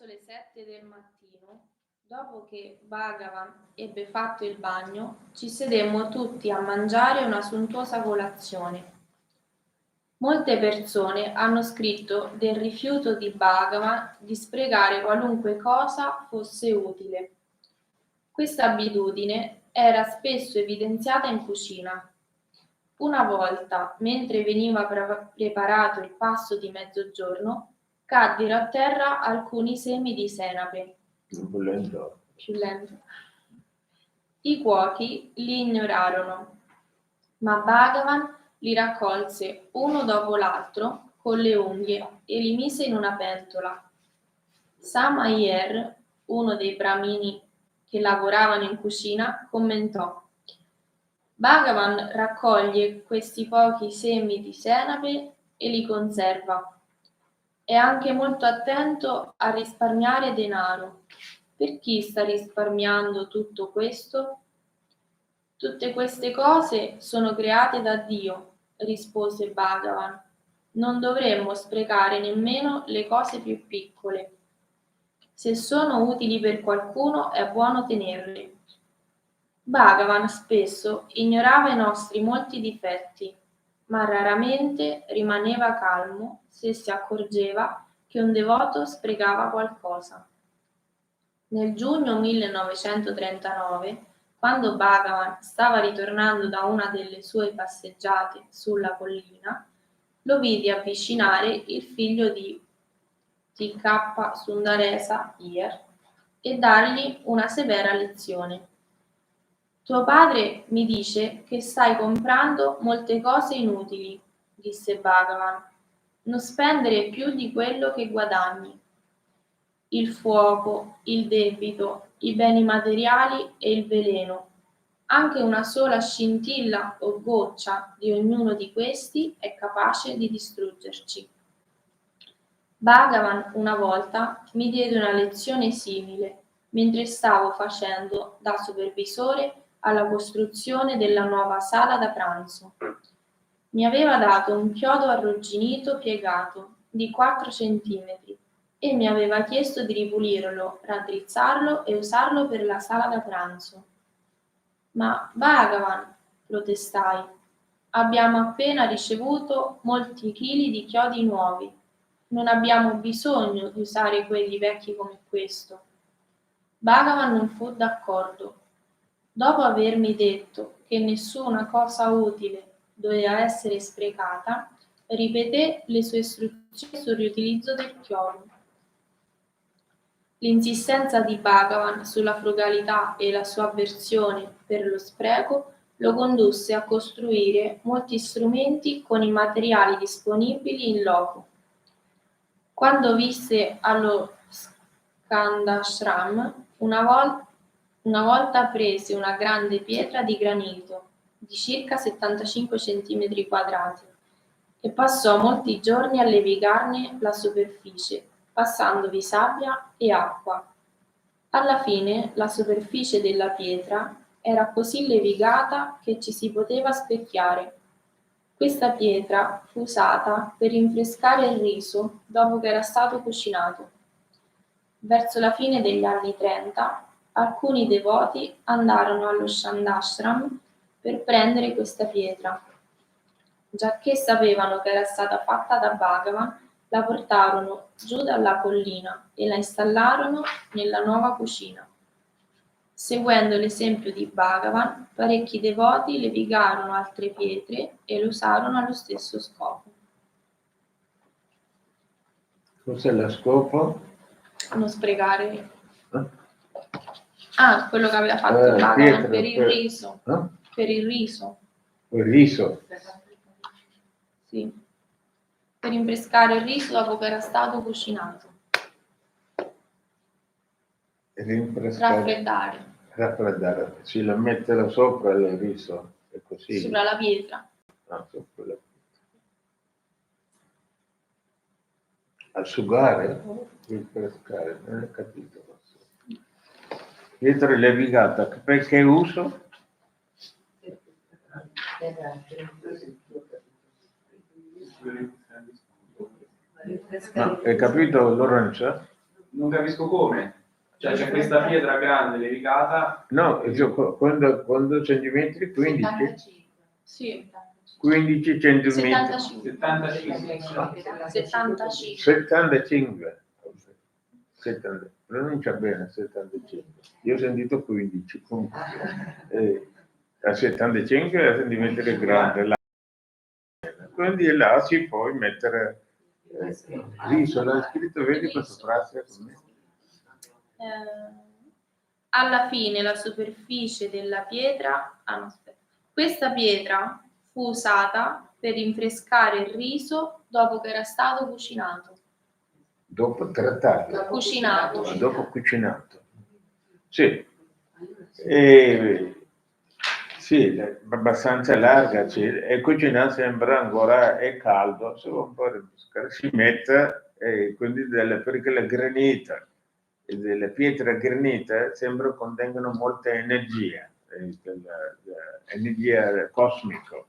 Verso le 7 del mattino, dopo che Bhagavan ebbe fatto il bagno, ci sedemmo tutti a mangiare una sontuosa colazione. Molte persone hanno scritto del rifiuto di Bhagavan di sprecare qualunque cosa fosse utile. Questa abitudine era spesso evidenziata in cucina. Una volta, mentre veniva preparato il pasto di mezzogiorno, caddero a terra alcuni semi di senape. Più lento. I cuochi li ignorarono, ma Bhagavan li raccolse uno dopo l'altro con le unghie e li mise in una pentola. Sam Iyer, uno dei brahmini che lavoravano in cucina, commentò: Bhagavan raccoglie questi pochi semi di senape e li conserva. È anche molto attento a risparmiare denaro. Per chi sta risparmiando tutto questo? Tutte queste cose sono create da Dio, rispose Bhagavan. Non dovremmo sprecare nemmeno le cose più piccole. Se sono utili per qualcuno è buono tenerle. Bhagavan spesso ignorava i nostri molti difetti, ma raramente rimaneva calmo se si accorgeva che un devoto sprecava qualcosa. Nel giugno 1939, quando Bhagavan stava ritornando da una delle sue passeggiate sulla collina, lo vide avvicinare il figlio di T.K. Sundaresa Iyer e dargli una severa lezione. Tuo padre mi dice che stai comprando molte cose inutili, disse Bhagavan. Non spendere più di quello che guadagni. Il fuoco, il debito, i beni materiali e il veleno. Anche una sola scintilla o goccia di ognuno di questi è capace di distruggerci. Bhagavan una volta mi diede una lezione simile mentre stavo facendo da supervisore alla costruzione della nuova sala da pranzo. Mi aveva dato un chiodo arrugginito piegato di 4 centimetri e mi aveva chiesto di ripulirlo, raddrizzarlo e usarlo per la sala da pranzo. Ma Bhagavan, protestai, abbiamo appena ricevuto molti chili di chiodi nuovi. Non abbiamo bisogno di usare quelli vecchi come questo. Bhagavan non fu d'accordo. Dopo avermi detto che nessuna cosa utile doveva essere sprecata, ripeté le sue istruzioni sul riutilizzo del chiodo. L'insistenza di Bhagavan sulla frugalità e la sua avversione per lo spreco lo condusse a costruire molti strumenti con i materiali disponibili in loco. Quando visse allo Skandashram, una volta prese una grande pietra di granito di circa 75 cm quadrati e passò molti giorni a levigarne la superficie, passandovi sabbia e acqua. Alla fine la superficie della pietra era così levigata che ci si poteva specchiare. Questa pietra fu usata per rinfrescare il riso dopo che era stato cucinato. Verso la fine degli anni 30, alcuni devoti andarono allo Shandashram per prendere questa pietra. Giacché sapevano che era stata fatta da Bhagavan, la portarono giù dalla collina e la installarono nella nuova cucina. Seguendo l'esempio di Bhagavan, parecchi devoti levigarono altre pietre e le usarono allo stesso scopo. Cos'è lo scopo? Non sprecare. Quello che aveva fatto Bhagavan pietra, per il riso. Per il riso. Il riso? Sì. Per rinfrescare il riso dopo che era stato cucinato. Raffreddare. Si lo mette sopra il riso, è così. Sopra la pietra. Sopra la pietra. Asciugare? Rinfrescare, non ho capito. Pietra levigata, perché uso? No, hai capito Lorenzo? non capisco come. Cioè c'è questa pietra grande levigata. No, quando centimetri? 15? 75. Sì, 15 centimetri. 75. 75. 75. 70. Pronuncia bene 75. Io ho sentito 15 comunque. A 75 centimetri grande. Quindi là si può mettere riso, l'ha scritto, vedi questa frase? Alla fine la superficie della pietra, no, aspetta. Questa pietra fu usata per rinfrescare il riso dopo che era stato cucinato. Dopo trattato. Cucinato. Dopo cucinato. Sì. Sì, è abbastanza larga, sì. E cucinato sembra ancora è caldo, solo un po' rinfrescare. Si mette, quindi perché la granita, delle pietre granite sembra contengono molta energia, energia cosmica.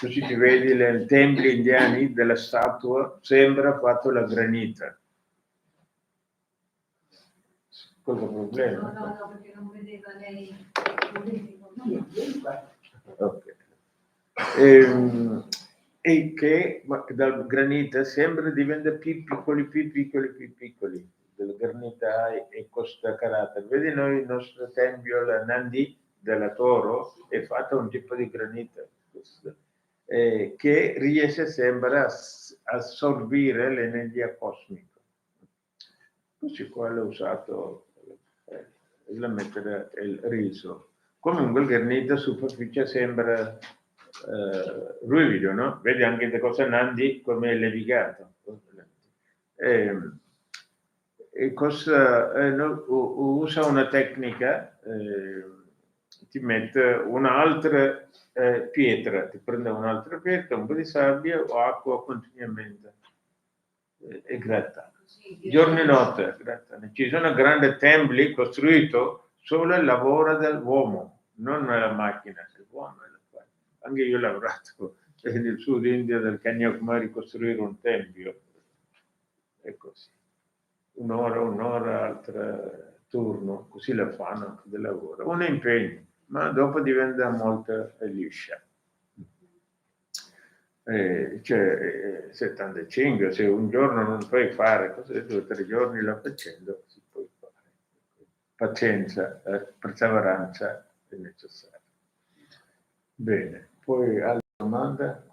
Così ti vedi nei templi indiani della statua, sembra fatto la granita. Cosa problema? No, perché non vedeva lei. Ok. E che dal granito sempre diventa più piccoli. Del granito è questo carattere. Vedi noi il nostro tempio, la Nandi della Toro, è fatto un tipo di granito che riesce sempre a assorbire l'energia cosmica. Così qua l'ho usato la mettere il riso. Comunque il granito superficie sembra ruvido, no? Vedi anche le cose Nandi come è levigato. Usa una tecnica, ti mette un'altra pietra, ti prende un'altra pietra, un po' di sabbia o acqua continuamente e gratta. Giorno e notte grattano. Ci sono grandi templi costruiti solo il lavoro dell'uomo, non la macchina. L'uomo lo fa. Anche io ho lavorato nel sud India del Kanyakumari costruire un tempio. È così. Un'ora, altra turno, così la fanno del lavoro. Un impegno, ma dopo diventa molto liscia. 75, se un giorno non puoi fare, così 2 o 3 giorni la facendo, si può fare. Pazienza, perseveranza è necessaria. Bene, poi altra domanda?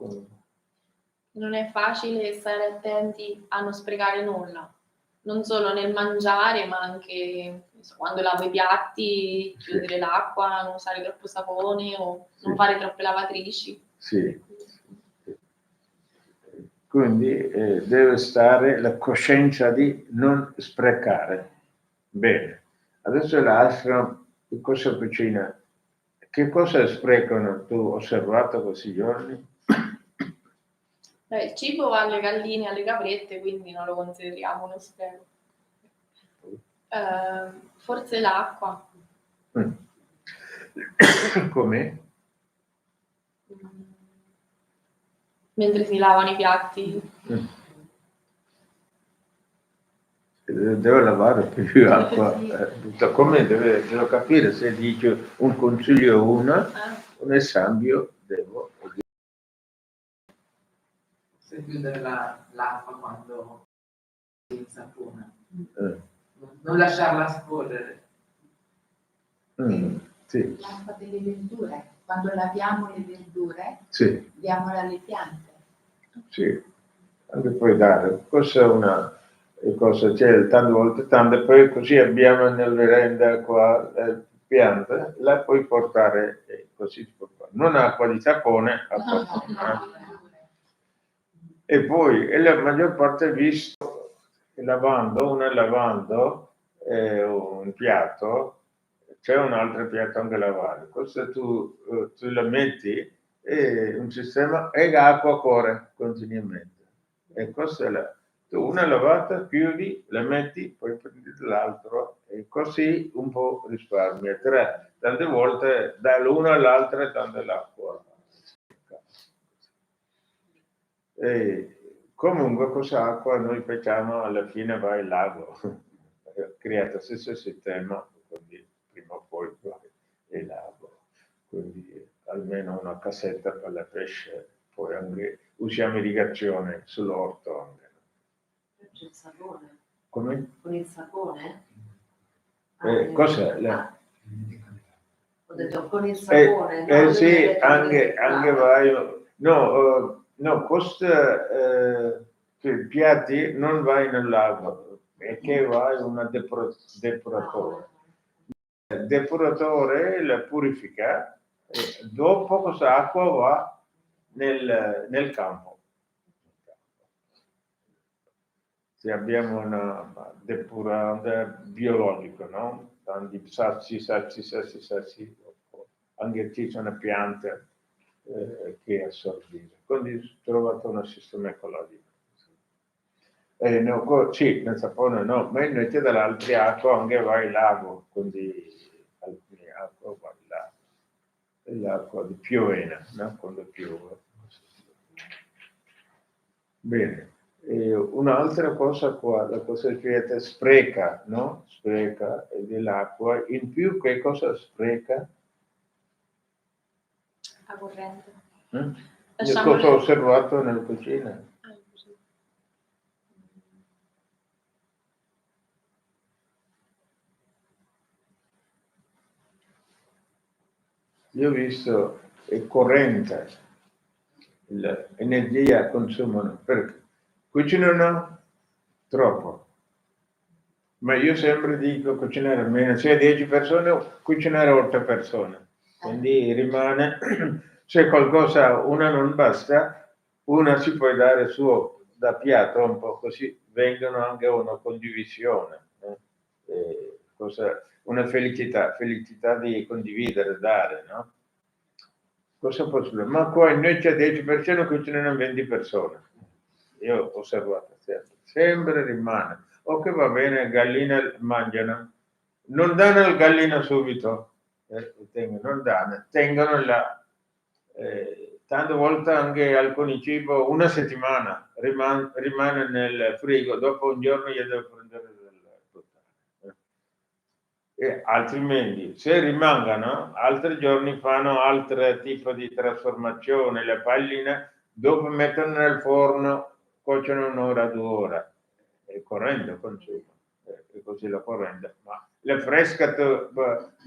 Non è facile stare attenti a non sprecare nulla, non solo nel mangiare, ma anche quando lavo i piatti, chiudere l'acqua, non usare troppo sapone o non fare troppe lavatrici. Sì. Quindi deve stare la coscienza di non sprecare. Bene, adesso l'altro, cosa cucina? Che cosa sprecano? Tu hai osservato questi giorni? Il cibo va alle galline e alle caprette, quindi non lo consideriamo uno spreco. Forse l'acqua. Com'è? Mentre si lavano i piatti. Devo lavare più acqua. Come devo capire se dice un consiglio un esempio devo. Se chiudere l'acqua quando si insapona. Non lasciarla scorrere. Sì. L'acqua delle verdure, quando laviamo le verdure, sì. diamola alle piante. Sì, anche puoi dare. Questa è una cosa, c'è tante, poi così abbiamo nel veranda qua piante, la puoi portare così si può fare. Non acqua di sapone, acqua E poi la maggior parte visto lavando un piatto, c'è un altro piatto anche lavare. Questo tu la metti e un sistema e l'acqua corre continuamente. E questa è tu una lavata, chiudi, la metti, poi prendi l'altro e così un po' risparmia. Tante volte dall'una all'altra tanta l'acqua. Comunque questa acqua noi facciamo alla fine va al lago, creato lo stesso sistema, quindi prima o poi è lago. Quindi almeno una cassetta per la pesce, poi anche usiamo irrigazione sull'orto anche. C'è il sapone. Come? Con il sapone? Cos'è? Ho detto con il sapone. No? Sì, anche vai. No, costa che piatti non vai nel lago, è che vai una depuratore. Il depuratore la purifica e dopo questa acqua va nel campo. Se abbiamo una depurante biologico, no? Tanti sassi, anche ci sono piante che assorbiscono. Quindi ho trovato un sistema ecologico. No, sì, nel sapone no, ma invece dall'altra acqua anche va il lago, quindi alcune acque va il lago. E l'acqua di piovena, no? Quando piove. Bene. Un'altra cosa qua, la cosa che spreca, no? Spreca dell'acqua. In più che cosa spreca? La corrente. Io Lasciamo cosa ho osservato nella cucina? Io ho visto è corrente, l'energia consumano, perché cucinano troppo. Ma io sempre dico cucinare almeno, se 10 persone, cucinare 8 persone. Quindi rimane, se qualcosa, una non basta, una si può dare suo da piatto un po' così, vengono anche una condivisione. Una felicità di condividere, dare, no? Cosa posso dire? Ma qua noi c'è 10 persone, cucinano 20 persone. Io ho osservato sempre rimane. O che va bene, gallina mangiano, non danno il gallino subito, non danno, tengono là. Tante volte anche alcuni cibi una settimana rimane nel frigo, dopo un giorno gli devo prendere altrimenti se rimangono altri giorni fanno altro tipo di trasformazione, le palline dopo mettono nel forno, cuociono un'ora, 2 ore e correndo consuma, e così la corrente, ma le fresche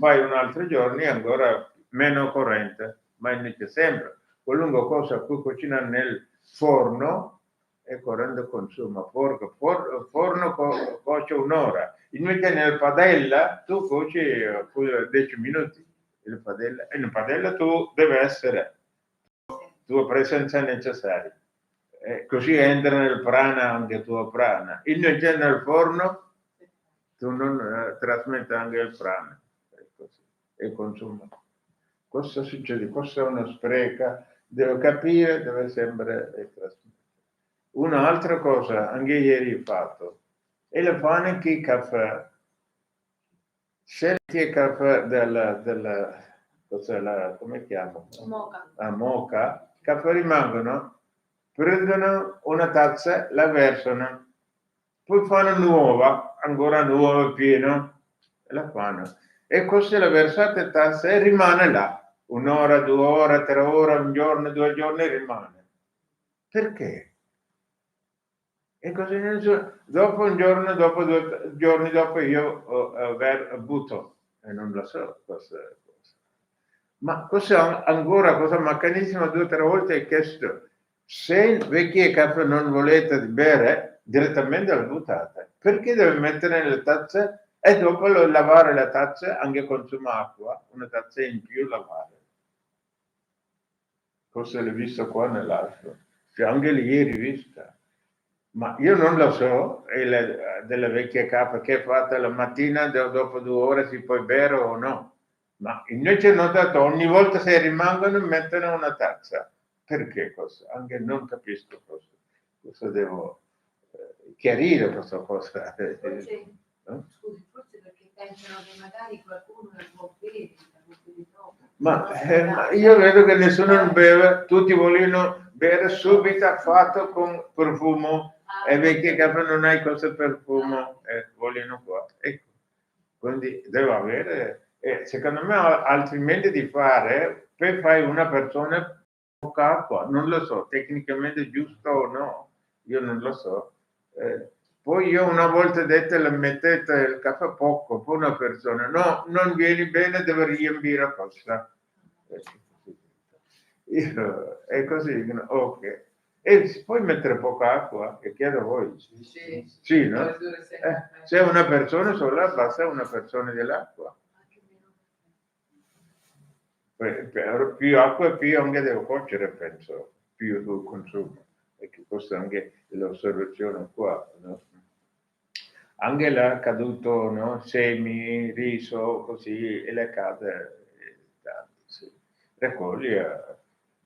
fai un altro giorno e ancora meno corrente, ma invece sempre qualunque cosa cui cucina nel forno e correndo consuma, forno cuoce un'ora, invece nel padella tu cuoci 10 minuti, in padella tu deve essere tua presenza necessaria, così entra nel prana anche tua prana, invece nel forno tu non trasmetti anche il prana e consuma. Cosa succede? Cosa è una spreca? Devo capire, deve sempre trasmettere. Un'altra cosa, anche ieri ho fatto, è il pane che caffè. Se il caffè come chiamo? Moka. Moka, caffè rimangono, prendono una tazza, la versano, poi fanno nuova, ancora nuova, pieno, e la fanno. E così la versata tazza e rimane là, 1 ora, 2 ore, 3 ore, 1 giorno, 2 giorni rimane. Perché? E così dopo un giorno, dopo 2 giorni dopo io butto e non lo so cosa. Ma cosa ancora, cosa maccanissima 2 o 3 volte hai chiesto, se vecchie caffè non volete bere, direttamente la buttate. Perché deve mettere nelle tazze e dopo lavare la tazza, anche consuma acqua, una tazza in più lavare. Cosa l'hai visto qua nell'altro? Cioè, anche lì ieri vista. Ma io non lo so, delle vecchie cappe che è fatta la mattina, dopo 2 ore si può bere o no. Ma invece ho notato, ogni volta se rimangono mettono una tazza. Perché cosa? Anche non capisco cosa devo chiarire questa cosa. Forse, no? scusi, forse perché pensano che magari qualcuno la può bere dopo. Ma io vedo che nessuno non beve, tutti vogliono bere subito fatto con profumo. E vecchie caffè non hai questo profumo, vogliono qua. quindi devo avere, secondo me altrimenti di fare, per fare una persona poca acqua, non lo so, tecnicamente giusto o no, io non lo so. Poi io una volta detto le mettete il caffè poco, poi una persona, no, non vieni bene, deve riempire cosa. Io, è così, ok. E si può mettere poca acqua? Che chiedo a voi. Sì, no? Se una persona sola, basta una persona dell'acqua. Più acqua più anche devo cuocere, penso, più consumo. E che questa è anche l'osservazione qua, no? Anche l'ha caduto, no? Semi, riso, così, e le cade, sì. Raccogli.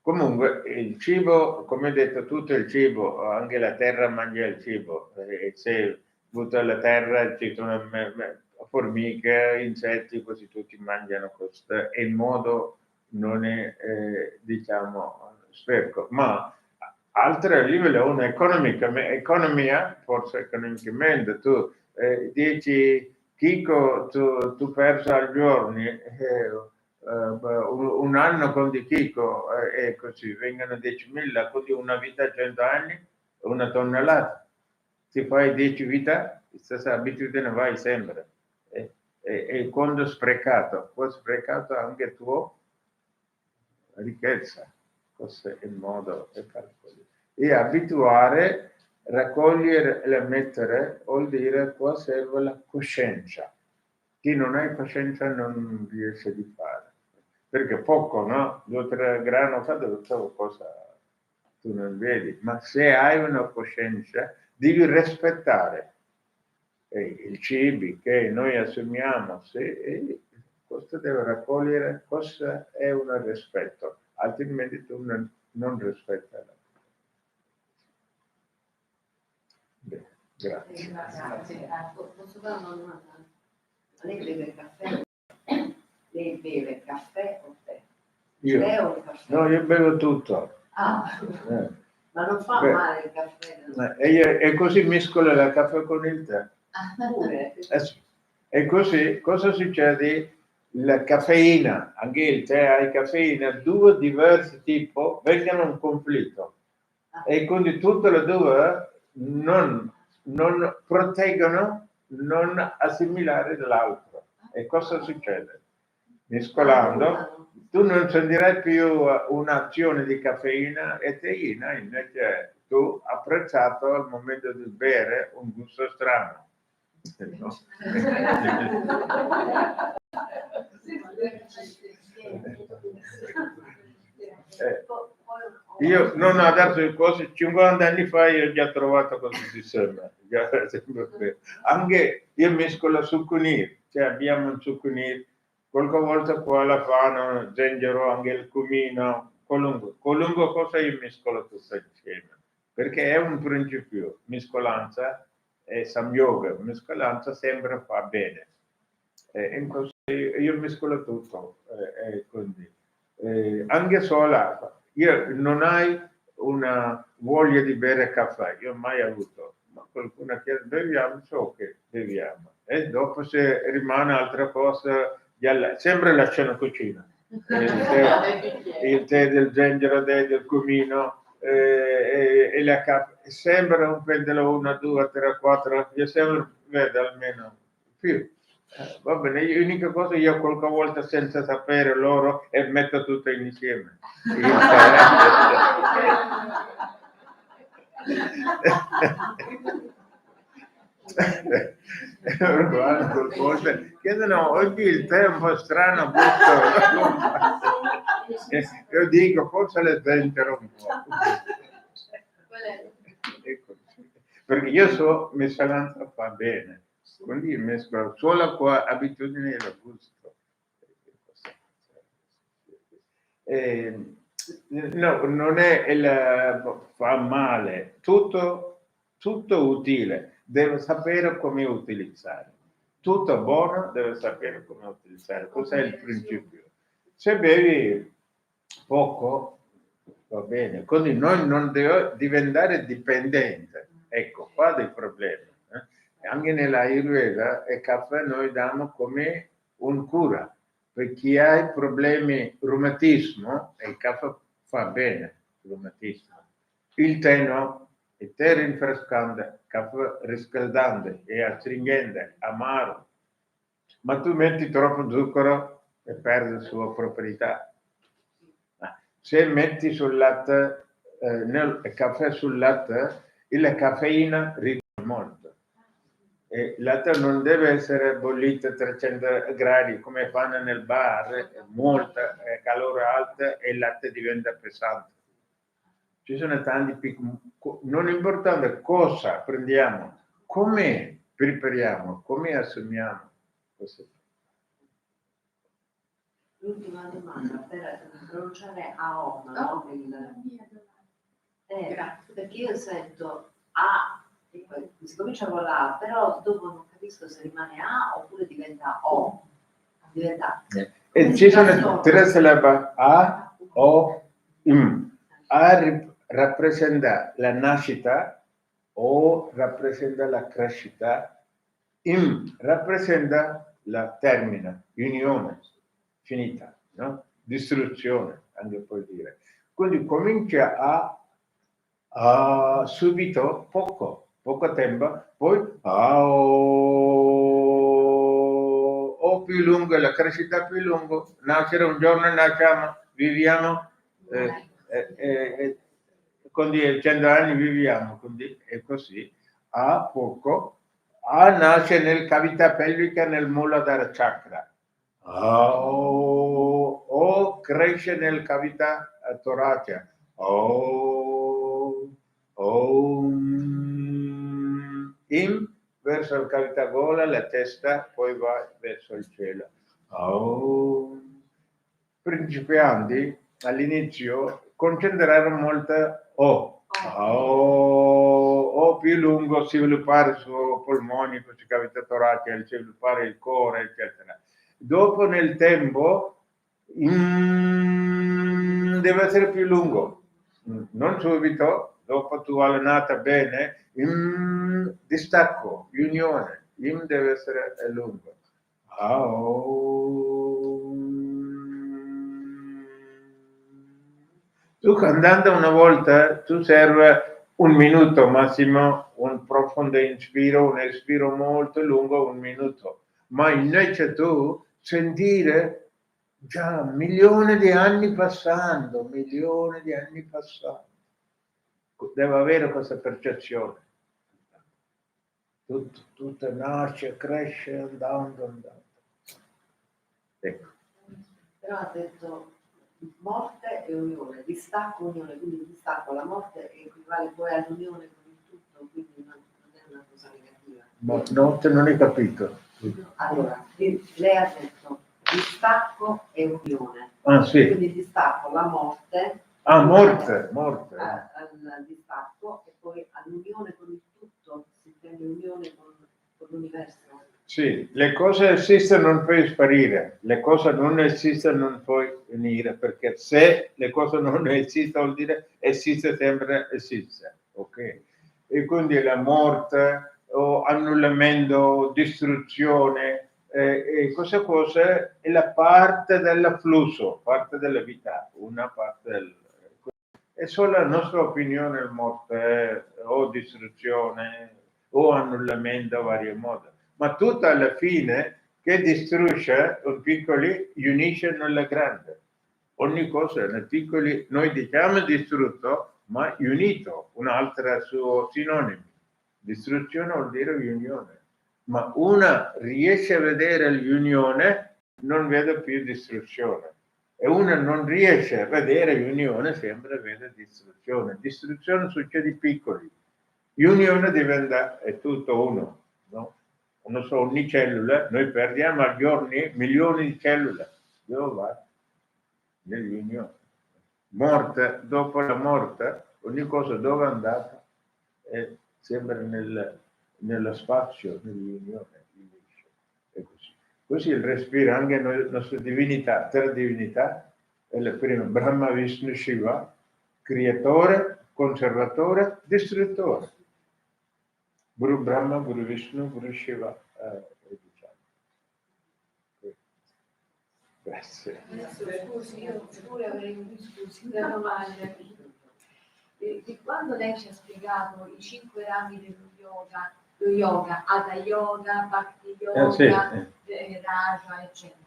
Comunque il cibo, come detto, tutto il cibo, anche la terra mangia il cibo. E se butta la terra ci sono formiche, insetti, così tutti mangiano questo. E il modo non è, diciamo, sferico. Ma altro a livello economia, forse economicamente, tu dici, Chico, tu perso al giorno, un anno con di Chico e così vengono 10.000, quindi una vita a 100 anni, una tonnellata. Ti fai 10 vite, stessa abitudine vai sempre. E quando sprecato, poi sprecato anche tua ricchezza. Questo è il modo di calcolare. E abituare, raccogliere e mettere, vuol dire qua serve la coscienza. Chi non ha coscienza non riesce a fare. Perché poco, no? 2 o 3 grano fa cosa tu non vedi. Ma se hai una coscienza, devi rispettare i cibi che noi assumiamo. Questo deve raccogliere, questo è un rispetto, altrimenti tu non rispetti la Bene, grazie. Grazie. Posso fare una domanda? Lei beve caffè? Lei beve caffè o tè? Io? Tè o caffè? No, io bevo tutto. Ah, ma non fa Beh, male il caffè? No? E così mescolo il caffè con il tè. Pure? Sì. E così cosa succede? La caffeina, anche il tè ha caffeina, 2 diversi tipi vengono in conflitto. E quindi tutte e 2 non proteggono, non assimilare l'altro. E cosa succede? Mescolando, tu non sentirai più un'azione di caffeina e teina, invece tu apprezzato al momento di bere un gusto strano. No? Io non adesso cose 50 anni fa io ho già trovato questo sistema. Anche io mescolo succonir, cioè abbiamo un succonir, qualche volta qua la fanno, zenzero, anche il cumino, qualunque cosa io mescolo tutto insieme, perché è un principio, mescolanza e samyoga, mescolanza sempre fa bene. Io mescolo tutto, quindi, anche sola, io non hai una voglia di bere caffè, io ho mai avuto, ma qualcuno chiede beviamo, so che beviamo, e dopo se rimane altra cosa, sempre la cena cucina, il tè del zenzero, del cumino, e la caffè, sempre un pendolo 1, 2, 3, 4, io sempre vedo almeno più. Va bene, l'unica cosa io qualche volta senza sapere loro e metto tutto insieme. Chiedono oggi il tè è un po' strano gusto. Io dico forse le zenzero un po'. Perché io so mescolanza fa bene. Quindi mescolo solo qua abitudini e gusto. No, non è fa male, tutto utile, deve sapere come utilizzare. Tutto buono deve sapere come utilizzare. Cos'è il principio? Se bevi poco, va bene, quindi noi non deve diventare dipendente. Ecco, qua dei problemi. Anche nella Ayurveda il caffè noi diamo come un cura. Per chi ha problemi reumatismo, il caffè fa bene il reumatismo. Il tè no, il tè è rinfrescante, il caffè riscaldante, è astringente, amaro. Ma tu metti troppo zucchero e perde la sua proprietà. Se metti sul latte, nel caffè sul latte, la caffeina riduce molto. E il latte non deve essere bollito a 300 gradi come fanno nel bar, molta calore alta e il latte diventa pesante. Ci sono tanti piccoli, non è importante cosa prendiamo, come prepariamo, come assumiamo. L'ultima domanda per pronunciare AOM, no? Perché io sento A, si comincia con la A, però dopo non capisco se rimane A oppure diventa O. Diventa. E ci sono tre sillabe A, O, M. A rappresenta la nascita, O rappresenta la crescita, M rappresenta la termine, unione, finita, no? Distruzione, anche puoi dire. Quindi comincia a subito, poco tempo, poi o più lungo, la crescita più lungo, nascere un giorno nasciamo, viviamo, con 100 anni viviamo, quindi è così, a poco, A nasce nel cavità pelvica nel Muladhara chakra, O cresce nel cavità toracica, In verso la cavità gola, la testa, poi va verso il cielo. Principianti all'inizio concentrarono molto O più lungo, sviluppare i suoi polmoni, queste cavità toraciche, sviluppare il cuore, eccetera. Dopo nel tempo deve essere più lungo, non subito, dopo tu allenata bene, distacco, unione, deve essere lungo. Tu andando una volta, tu serve un minuto massimo, un profondo inspiro, un espiro molto lungo, 1 minuto. Ma invece tu sentire già milioni di anni passando, deve avere questa percezione. Tutto nasce, cresce, andando. Ecco. Però ha detto morte e unione, distacco unione, quindi distacco la morte equivale poi all'unione con il tutto, quindi non è una cosa negativa. Ma non hai capito. Allora, lei ha detto distacco e unione. Ah, sì. Quindi distacco la morte. Morte. Al distacco e poi all'unione con il tutto, si intende unione con l'universo. Sì, le cose esistono non puoi sparire, le cose non esistono non puoi venire, perché se le cose non esistono vuol dire esiste sempre, ok? E quindi la morte o annullamento, distruzione, queste cose è la parte del flusso, parte della vita, una parte del... È solo la nostra opinione, morte o distruzione o annullamento a vario modo. Ma tutto alla fine che distrugge un piccolo unisce nella grande. Ogni cosa nel piccolo noi diciamo distrutto, ma unito, un altro suo sinonimo. Distruzione vuol dire unione. Ma una riesce a vedere l'unione, non vede più distruzione. E una non riesce a vedere l'unione, sempre vede distruzione. Distruzione succede ai piccoli. Unione diventa è tutto uno, no? Non so, ogni cellula, noi perdiamo a giorni milioni di cellule. Dove va? Nell'unione. Morte, dopo la morte, ogni cosa dove è andata è sempre nello spazio, nell'unione. È così. Così il respiro, anche la nostra divinità, tre divinità, è la prima, Brahma, Vishnu, Shiva, creatore, conservatore, distruttore. Guru Brahma, Guru Vishnu, Guru Shiva. Diciamo. Grazie. Adesso scusi, io pure avrei una domanda. Di quando lei ci ha spiegato i 5 rami lo yoga, Hatha Yoga, Bhakti Yoga, Sì. Raja, eccetera.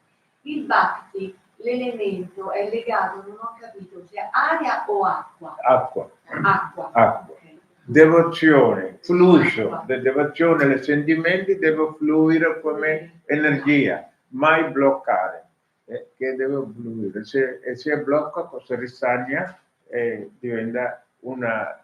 Il Bhakti, l'elemento è legato, non ho capito, se è aria o acqua? Acqua. Acqua. Acqua. Ok. Devozione, flusso, la devozione, i sentimenti devono fluire come energia, mai bloccare, che deve fluire. Se blocca, cosa ristagna, diventa una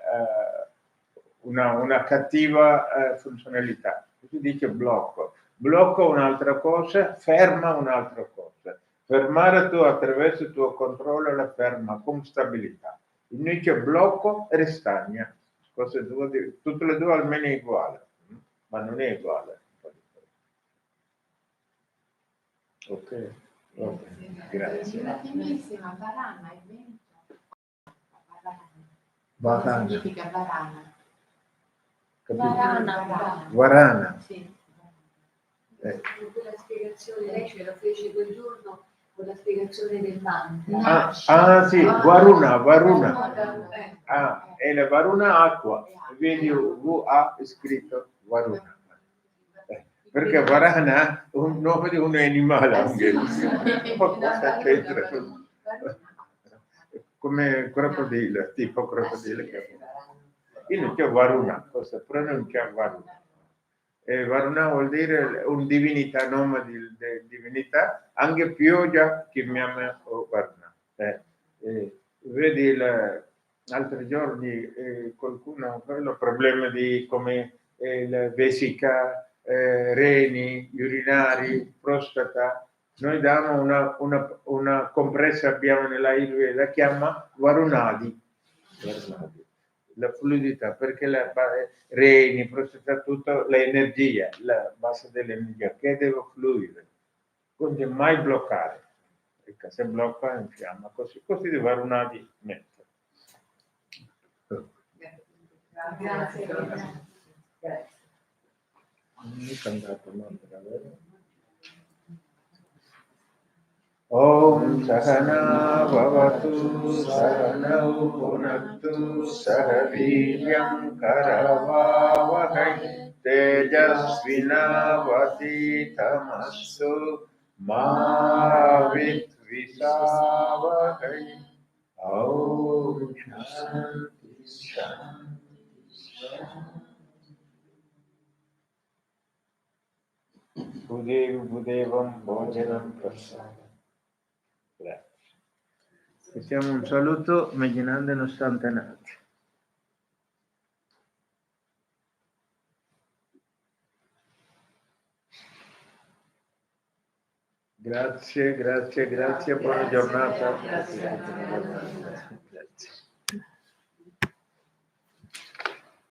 cattiva funzionalità. Si dice blocco. Blocca un'altra cosa, ferma un'altra cosa. Fermare tu attraverso il tuo controllo la ferma con stabilità. Invece blocco e ristagna. Cose due, tutte e due almeno è uguale, ma non è uguale. Ok, grazie. La finissima Varana è vento. Varana. Cosa significa Varana? Varana. Varana. Sì. Quella spiegazione, lei ce la fece quel giorno con la spiegazione del mantra. Sì, Varuna. Eh. E la Varuna acqua, vedi VA è scritto Varuna. Perché Varana è un nome di un animale anche. Cosa c'entra? Come crocodilo, tipo crocodilo che io c'è Varuna, cosa pronuncia Varuna. Varuna vuol dire un divinità, nome di divinità, anche pioggia chiamiamo Varuna. Vedi altri giorni qualcuno ha il problema di come la vesica, reni, urinari, prostata. Noi diamo una compressa, abbiamo nella Ayurveda, chiama Varunadi. La fluidità, perché reni, prostata, tutto l'energia, la base dell'energia che deve fluire, quindi mai bloccare. Perché se blocca infiamma, così di Varunadi mette. Grazie. Non è cantato, no, per avere. Om Sahana Bhavatu Sahanau Punaktu Saraviryam Karavavahai Tejasvinavati Tamastu Ma Vidvisavahai. Om Shanti Shanti Shanti. Budevam Bhojanam Prasada. Grazie. Facciamo un saluto immaginando i nostri antenati. Grazie, buona giornata. Grazie.